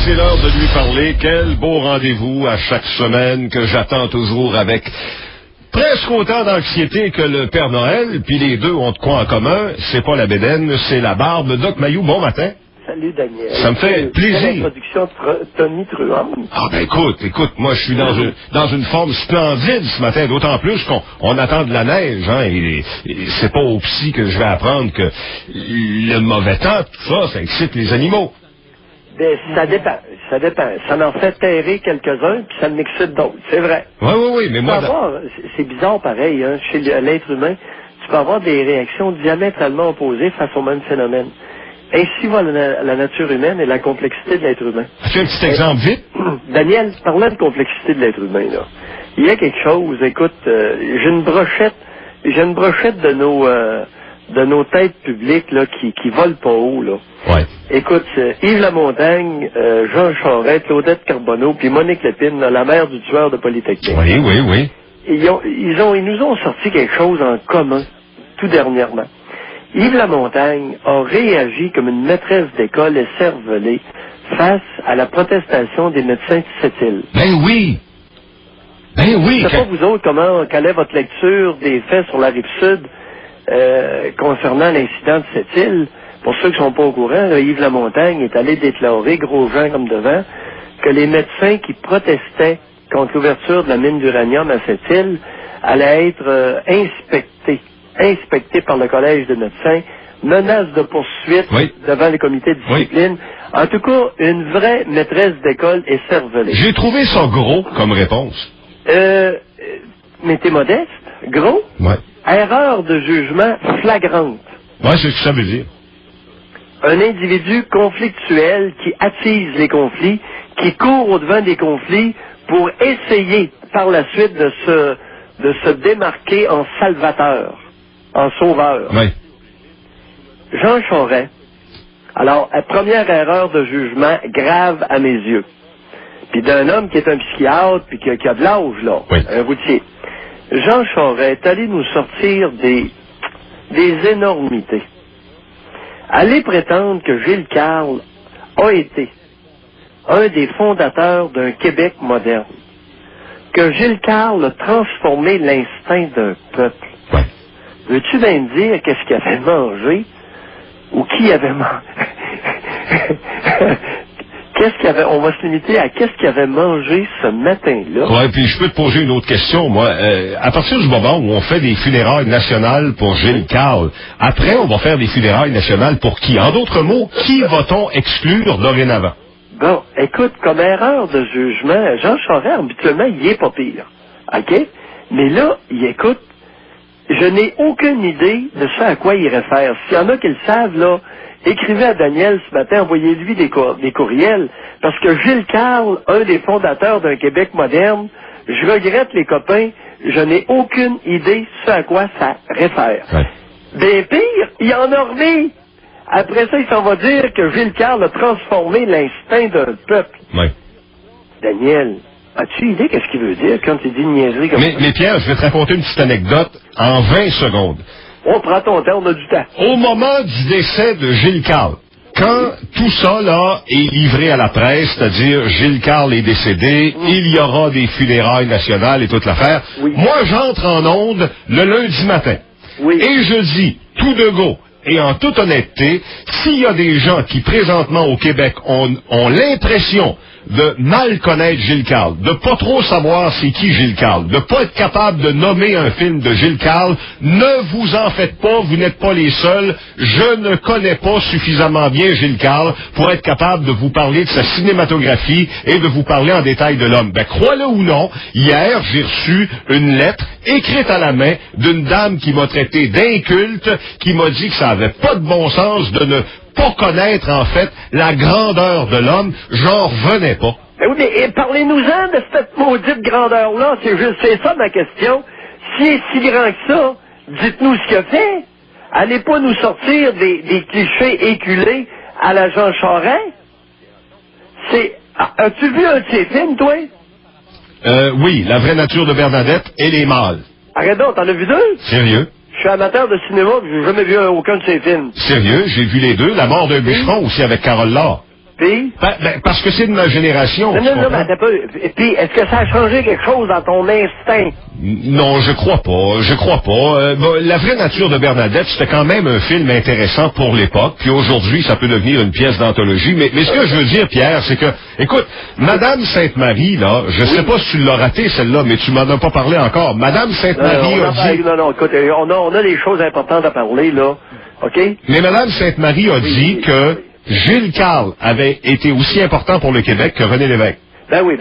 c'est l'heure de lui parler. Quel beau rendez-vous à chaque semaine que j'attends toujours avec presque autant d'anxiété que le Père Noël. Puis les deux ont de quoi en commun. C'est pas la bédaine, c'est la barbe. Doc Mayou, bon matin. Salut Daniel. Ça me fait plaisir. L'introduction de Tony Truant. Ah ben écoute, moi je suis dans une forme splendide ce matin, d'autant plus qu'on attend de la neige, hein, et c'est pas au psy que je vais apprendre que le mauvais temps, tout ça, ça excite les animaux. Ben, ça dépend. Ça en fait terrer quelques-uns, puis ça en excite d'autres, c'est vrai. Oui, mais moi... C'est bizarre pareil, hein, chez l'être humain, tu peux avoir des réactions diamétralement opposées face au même phénomène. Ainsi va la nature humaine et la complexité de l'être humain. As-tu un petit exemple vite? Daniel, parlant de complexité de l'être humain, là, il y a quelque chose, écoute, j'ai une brochette de nos têtes publiques là, qui volent pas haut, là. Ouais. Écoute, Yves Lamontagne, Jean Charest, Claudette Carbonneau, puis Monique Lépine, là, la mère du tueur de Polytechnique. Oui. Ils nous ont sorti quelque chose en commun, tout dernièrement. Yves Lamontagne a réagi comme une maîtresse d'école écervelée face à la protestation des médecins de Sept-Îles. Ben oui! Je sais pas vous autres quelle est votre lecture des faits sur la Rive-Sud concernant l'incident de Sept-Îles. Pour ceux qui sont pas au courant, là, Yves Lamontagne est allé déclarer, gros gens comme devant, que les médecins qui protestaient contre l'ouverture de la mine d'uranium à Sept-Îles allaient être inspectés par le Collège des médecins, menace de poursuite devant le comité de discipline. Oui. En tout cas, une vraie maîtresse d'école écervelée. J'ai trouvé ça gros comme réponse. Mais t'es modeste? Gros? Ouais. Erreur de jugement flagrante. Ouais, c'est ce que ça veut dire. Un individu conflictuel qui attise les conflits, qui court au-devant des conflits pour essayer par la suite de se démarquer en salvateur, en sauveur. Oui. Jean Charest, alors, première erreur de jugement grave à mes yeux. Puis d'un homme qui est un psychiatre, puis qui a de l'âge, là, un routier. Jean Charest est allé nous sortir des énormités. Allez prétendre que Gilles Carle a été un des fondateurs d'un Québec moderne. Que Gilles Carle a transformé l'instinct d'un peuple. Ouais. Veux-tu bien me dire qu'est-ce qu'il avait mangé? Ou qui avait mangé? On va se limiter à qu'est-ce qu'il avait mangé ce matin-là. Ouais, puis je peux te poser une autre question, moi. À partir du moment où on fait des funérailles nationales pour Gilles Carle, après, on va faire des funérailles nationales pour qui? En d'autres mots, qui va-t-on exclure dorénavant? Bon, écoute, comme erreur de jugement, Jean Charest, habituellement, il est pas pire. OK? Mais là, écoute, je n'ai aucune idée de ce à quoi il réfère. S'il y en a qui le savent, là, écrivez à Daniel ce matin, envoyez-lui des courriels, parce que Gilles Carle, un des fondateurs d'un Québec moderne, je regrette les copains, je n'ai aucune idée de ce à quoi ça réfère. Ouais. Bien pire, il en a remis. Après ça, il s'en va dire que Gilles Carle a transformé l'instinct d'un peuple. Oui. Daniel, as-tu idée qu'est-ce qu'il veut dire quand il dit une niaiserie comme ça? Mais Pierre, je vais te raconter une petite anecdote en 20 secondes. On prend ton temps, on a du temps. Au moment du décès de Gilles Carle, quand tout ça, là, est livré à la presse, c'est-à-dire Gilles Carle est décédé, il y aura des funérailles nationales et toute l'affaire, moi, j'entre en onde le lundi matin. Oui. Et je dis, tout de go, et en toute honnêteté, s'il y a des gens qui, présentement au Québec, ont l'impression de mal connaître Gilles Carle, de pas trop savoir c'est qui Gilles Carle, de pas être capable de nommer un film de Gilles Carle, ne vous en faites pas, vous n'êtes pas les seuls. Je ne connais pas suffisamment bien Gilles Carle pour être capable de vous parler de sa cinématographie et de vous parler en détail de l'homme. Ben, crois-le ou non, hier, j'ai reçu une lettre écrite à la main d'une dame qui m'a traité d'inculte, qui m'a dit que ça avait pas de bon sens de ne pas connaître, en fait, la grandeur de l'homme. J'en revenais pas. Ben oui, mais parlez-nous-en de cette maudite grandeur-là. C'est ça ma question. S'il est si grand que ça, dites-nous ce qu'il a fait. Allez pas nous sortir des clichés éculés à la Jean Charest. As-tu vu un de ses films, toi? Oui, La vraie nature de Bernadette et Les mâles. Arrête donc, t'en as vu deux? Sérieux? Je suis amateur de cinéma, j'ai jamais vu aucun de ses films. Sérieux, j'ai vu les deux. La mort d'un bûcheron aussi avec Carole Laure. Puis? Parce que c'est de ma génération. Non, mais attends un peu. Puis, est-ce que ça a changé quelque chose dans ton instinct? Non, je crois pas. La vraie nature de Bernadette, c'était quand même un film intéressant pour l'époque, puis aujourd'hui, ça peut devenir une pièce d'anthologie. Mais ce que je veux dire, Pierre, c'est que, écoute, Madame Sainte-Marie, là, je sais pas si tu l'as raté, celle-là, mais tu m'en as pas parlé encore. Madame Sainte-Marie a dit... Non, écoute, on a des choses importantes à parler, là. OK? Mais Madame Sainte-Marie a dit que Gilles Carle avait été aussi important pour le Québec que René Lévesque. Ben oui,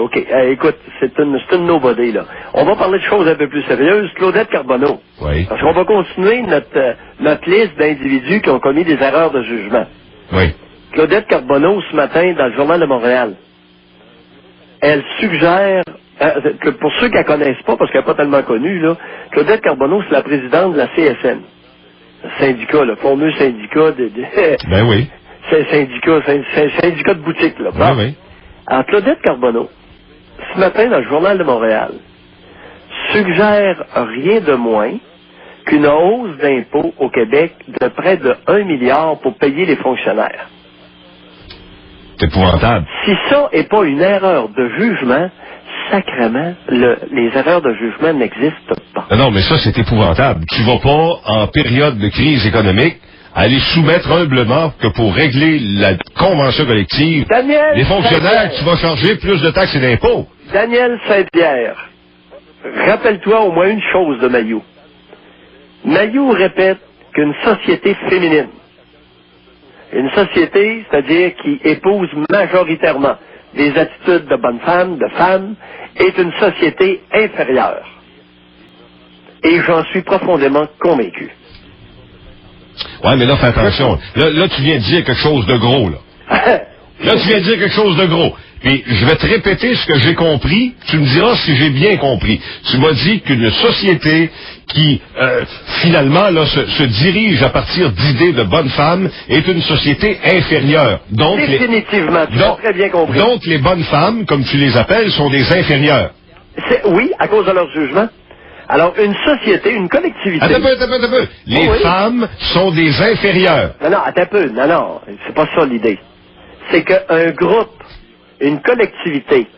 OK. Écoute, c'est une nobody, là. On va parler de choses un peu plus sérieuses. Claudette Carbonneau. Oui. Parce qu'on va continuer notre liste d'individus qui ont commis des erreurs de jugement. Oui. Claudette Carbonneau, ce matin, dans le Journal de Montréal, elle suggère, que pour ceux qui la connaissent pas, parce qu'elle n'est pas tellement connue, là, Claudette Carbonneau, c'est la présidente de la CSN. Syndicat, le fameux syndicat Ben oui. C'est un syndicat de boutique, là. Ben oui. Alors, Claudette Carbonneau, ce matin, dans le Journal de Montréal, suggère rien de moins qu'une hausse d'impôts au Québec de près de 1 milliard pour payer les fonctionnaires. C'est épouvantable. Si ça n'est pas une erreur de jugement, sacrément, les erreurs de jugement n'existent pas. Non, mais ça, c'est épouvantable. Tu vas pas, en période de crise économique, aller soumettre humblement que pour régler la convention collective, Daniel les fonctionnaires, Saint-Pierre. tu vas charger plus de taxes et d'impôts. Daniel Saint-Pierre, rappelle-toi au moins une chose de Mailloux. Mailloux répète qu'une société féminine, une société, c'est-à-dire qui épouse majoritairement des attitudes de bonnes femmes, de femmes, est une société inférieure. Et j'en suis profondément convaincu. Ouais, mais là, fais attention. Là, tu viens de dire quelque chose de gros, là. Là, tu viens de dire quelque chose de gros. Puis, je vais te répéter ce que j'ai compris. Tu me diras si j'ai bien compris. Tu m'as dit qu'une société qui, finalement, là, se dirige à partir d'idées de bonnes femmes est une société inférieure. Donc, définitivement, tu as très bien compris. Donc, les bonnes femmes, comme tu les appelles, sont des inférieures. Oui, à cause de leur jugement. Alors, une société, une collectivité... Attends un peu. Les femmes sont des inférieures. Non, attends un peu. Non, c'est pas ça l'idée. C'est qu'un groupe, une collectivité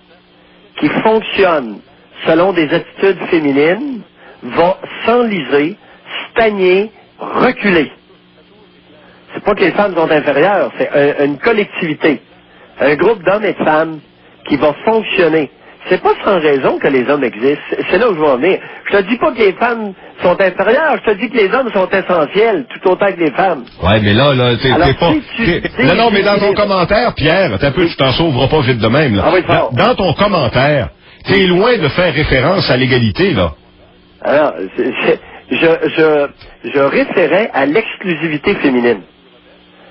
qui fonctionne selon des attitudes féminines va s'enliser, stagner, reculer. C'est pas que les femmes sont inférieures, c'est une collectivité, un groupe d'hommes et de femmes qui va fonctionner. C'est pas sans raison que les hommes existent. C'est là où je veux en venir. Je te dis pas que les femmes sont inférieures, je te dis que les hommes sont essentiels, tout autant que les femmes. Ouais, mais là, t'es pas... Non, mais dans ton commentaire, Pierre, attends un peu, tu t'en sauveras pas vite de même, là. Ah oui, dans ton commentaire, t'es loin de faire référence à l'égalité, là. Alors, je référais à l'exclusivité féminine.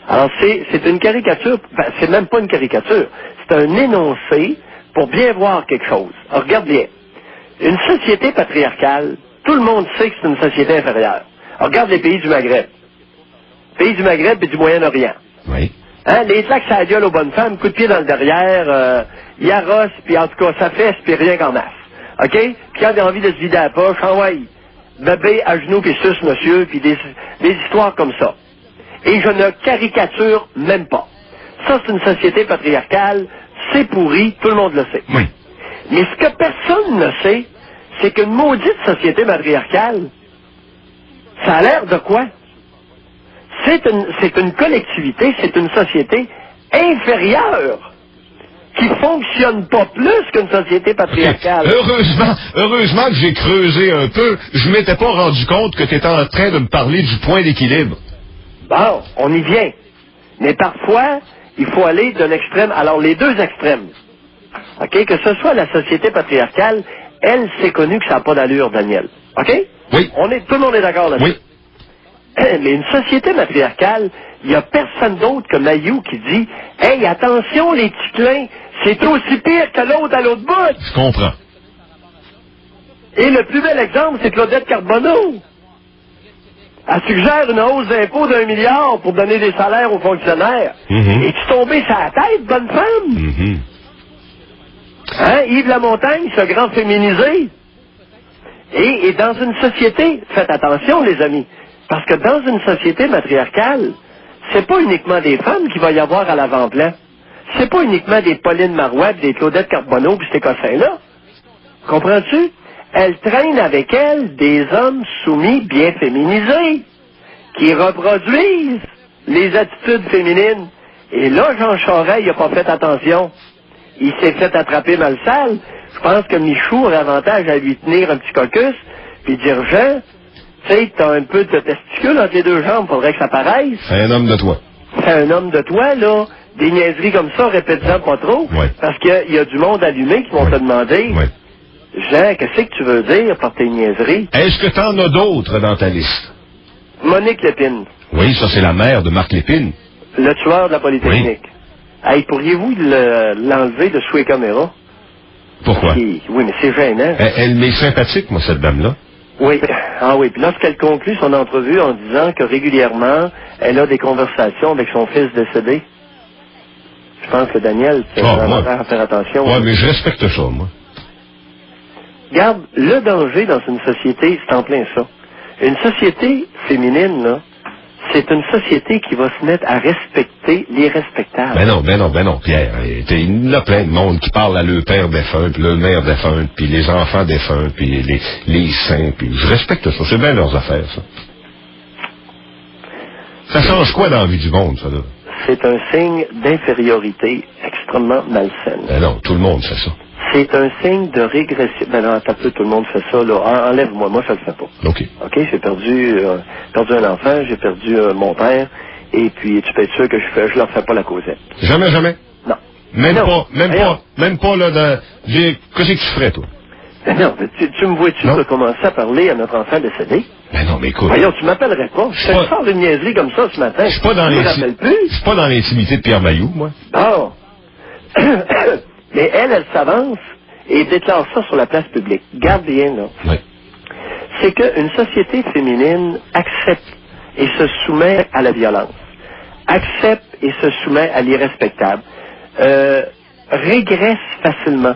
Alors, c'est une caricature, c'est même pas une caricature, c'est un énoncé pour bien voir quelque chose. Alors, regarde bien. Une société patriarcale, tout le monde sait que c'est une société inférieure. Alors, regarde les pays du Maghreb. Pays du Maghreb et du Moyen-Orient. Oui. Hein, les claques à la gueule aux bonnes femmes, coup de pied dans le derrière, yaros, puis en tout cas, ça fesse, puis rien qu'en masse. OK? Puis quand il a envie de se vider la poche, envoie, bébé à genoux, puis suce, monsieur, puis des histoires comme ça. Et je ne caricature même pas. Ça, c'est une société patriarcale, c'est pourri, tout le monde le sait. Oui. Mais ce que personne ne sait, c'est qu'une maudite société matriarcale, ça a l'air de quoi? C'est une collectivité, c'est une société inférieure qui fonctionne pas plus qu'une société patriarcale. Heureusement que j'ai creusé un peu, je m'étais pas rendu compte que tu étais en train de me parler du point d'équilibre. Bon, on y vient. Mais parfois, il faut aller d'un extrême, alors les deux extrêmes. OK? Que ce soit la société patriarcale, elle, c'est connu que ça n'a pas d'allure, Daniel. OK? Oui. Tout le monde est d'accord là-dessus. Oui. Mais une société matriarcale, il n'y a personne d'autre que Mailloux qui dit « Hey, attention les ticlins, c'est aussi pire que l'autre à l'autre bout! » Je comprends. Et le plus bel exemple, c'est Claudette Carbonneau. Elle suggère une hausse d'impôts d'1 milliard pour donner des salaires aux fonctionnaires. Mm-hmm. Es-tu tombé sur la tête, bonne femme? Mm-hmm. Hein, Yves Lamontagne, ce grand féminisé. Et dans une société, faites attention les amis, parce que dans une société matriarcale, c'est pas uniquement des femmes qu'il va y avoir à l'avant-plan. C'est pas uniquement des Pauline Marois, des Claudette Carbonneau, puis ces cossins-là. Comprends-tu? Elle traîne avec elle des hommes soumis bien féminisés, qui reproduisent les attitudes féminines. Et là, Jean Charest, il n'a pas fait attention. Il s'est fait attraper dans le sale. Je pense que Michou aurait avantage à lui tenir un petit caucus, puis dire, Jean, tu sais, t'as un peu de testicule entre les deux jambes, faudrait que ça paraisse. C'est un homme de toi. C'est un homme de toi, là. Des niaiseries comme ça, répète-en pas trop. Ouais. Parce qu'il y a du monde allumé qui vont te demander, Jean, qu'est-ce que tu veux dire par tes niaiseries? Est-ce que t'en as d'autres dans ta liste? Monique Lépine. Oui, ça c'est la mère de Marc Lépine. Le tueur de la Polytechnique. Oui. Hey, pourriez-vous l'enlever de sous les caméras? Pourquoi? Oui, mais c'est gênant. Elle m'est sympathique, moi, cette dame-là. Oui. Ah oui. Puis lorsqu'elle conclut son entrevue en disant que régulièrement, elle a des conversations avec son fils décédé. Je pense que Daniel, c'est à faire attention. Oui, mais je respecte ça, moi. Regarde, le danger dans une société, c'est en plein ça. Une société féminine, là, c'est une société qui va se mettre à respecter les respectables. Ben non, Pierre. Il y a plein de monde qui parle à leur père défunt, puis leur mère défunte, puis les enfants défunts, puis les saints, puis je respecte ça. C'est bien leurs affaires, ça. Ça change quoi dans la vie du monde, ça, là? C'est un signe d'infériorité extrêmement malsaine. Ben non, tout le monde fait ça. C'est un signe de régression. Ben non, attends un peu, tout le monde fait ça, là. Enlève-moi, moi, je le fais pas. OK. OK, j'ai perdu un enfant, j'ai perdu mon père, et puis tu peux être sûr que je leur fais pas la causette. Jamais? Non. Même pas, là, qu'est-ce que tu ferais, toi? Non, tu me vois-tu recommencer à parler à notre enfant décédé? Ben non, mais écoute. Voyons, tu m'appellerais pas. Je te sors une niaiserie comme ça ce matin. Je suis pas dans l'intimité de Pierre Mailloux, moi. Bon. Mais elle s'avance et déclare ça sur la place publique. Garde bien, là. Oui. C'est qu'une société féminine accepte et se soumet à la violence, accepte et se soumet à l'irrespectable, régresse facilement.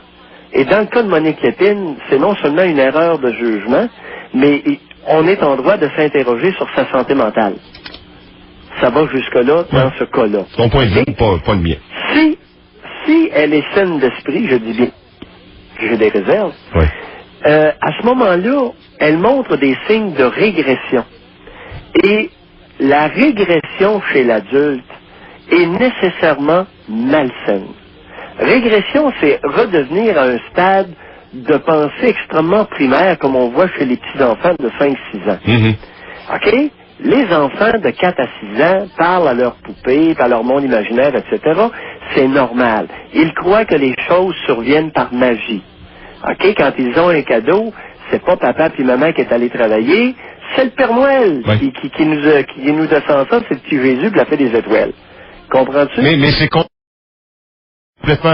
Et dans le cas de Monique Lépine, c'est non seulement une erreur de jugement, mais on est en droit de s'interroger sur sa santé mentale. Ça va jusque-là dans ce cas-là. Ton point de vue, pas le mien. Si elle est saine d'esprit, je dis bien, j'ai des réserves, à ce moment-là, elle montre des signes de régression. Et la régression chez l'adulte est nécessairement malsaine. Régression, c'est redevenir à un stade de pensée extrêmement primaire, comme on voit chez les petits-enfants de 5-6 ans. Mm-hmm. OK? Les enfants de 4 à 6 ans parlent à leurs poupées, à leur monde imaginaire, etc. C'est normal. Ils croient que les choses surviennent par magie. OK? Quand ils ont un cadeau, c'est pas papa puis maman qui est allé travailler, c'est le Père Noël qui nous descend ça, c'est le petit Jésus qui l'a fait des étoiles. Comprends-tu? Mais c'est complètement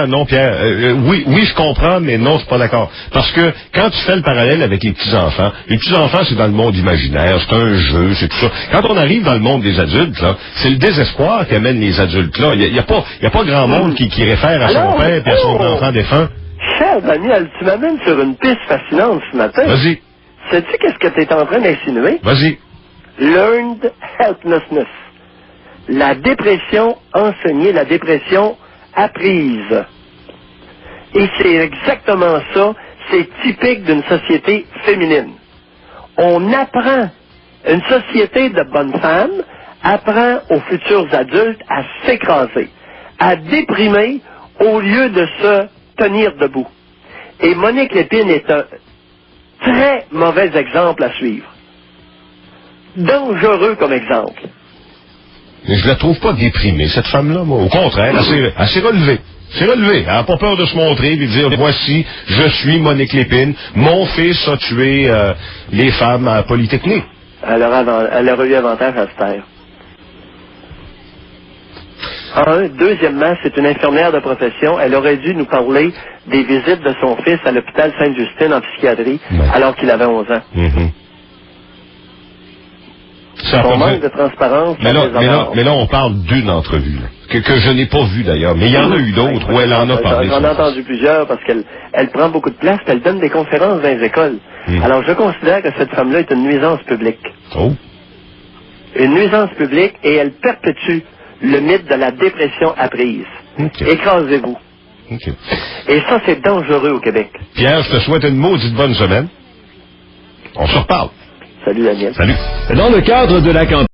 non, Pierre. Oui, je comprends, mais non, je suis pas d'accord. Parce que quand tu fais le parallèle avec les petits-enfants, c'est dans le monde imaginaire, c'est un jeu, c'est tout ça. Quand on arrive dans le monde des adultes, là, c'est le désespoir qui amène les adultes là. Il y a pas grand monde qui réfère à son père et à son enfant défunt. Cher Daniel, tu m'amènes sur une piste fascinante ce matin. Vas-y. Sais-tu qu'est-ce que tu es en train d'insinuer? Vas-y. Learned helplessness. La dépression enseignée, la dépression apprise. Et c'est exactement ça, c'est typique d'une société féminine. On apprend, une société de bonnes femmes apprend aux futurs adultes à s'écraser, à déprimer au lieu de se tenir debout. Et Monique Lépine est un très mauvais exemple à suivre. Dangereux comme exemple. Mais je la trouve pas déprimée, cette femme-là, moi. Au contraire, elle s'est relevée. C'est relevé. Elle n'a pas peur de se montrer et de dire, voici, je suis Monique Lépine. Mon fils a tué les femmes à Polytechnique. Elle aurait eu avantage à se taire. Deuxièmement, c'est une infirmière de profession. Elle aurait dû nous parler des visites de son fils à l'hôpital Sainte-Justine en psychiatrie, alors qu'il avait 11 ans. Mm-hmm. Son manque de transparence. Mais là, on parle d'une entrevue, là, que je n'ai pas vue d'ailleurs. Mais il y en a eu d'autres où elle en a parlé. J'en ai entendu plusieurs parce qu'elle prend beaucoup de place et elle donne des conférences dans les écoles. Alors, je considère que cette femme-là est une nuisance publique. Oh. une nuisance publique et elle perpétue le mythe de la dépression apprise. Okay. Écrasez-vous. Okay. Et ça, c'est dangereux au Québec. Pierre, je te souhaite une maudite bonne semaine. On se reparle. Salut, Daniel. Salut. Dans le cadre de la campagne